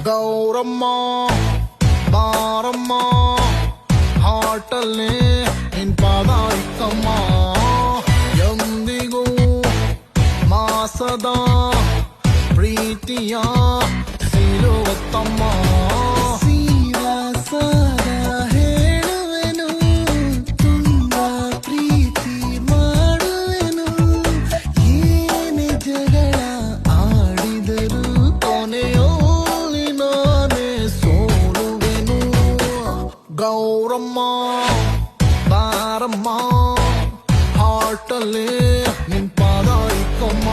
ಗೌರಮ್ಮ ಬಾರಮ್ಮ ಹಾಟಲ್ಲೇ ನಿನ್ ಪಾದ ಇಕ್ಕಮ್ಮ ಎಂದಿಗೂ ಮಾಸದ ಪ್ರೀತಿಯ ಸಿಲುವತ್ತಮ್ಮ ಗೌರಮ್ಮ ಬಾರಮ್ಮ ಹಾಟಲ್ಲೇ ನಿನ್ ಪಾದ ಇಕ್ಕಮ್ಮ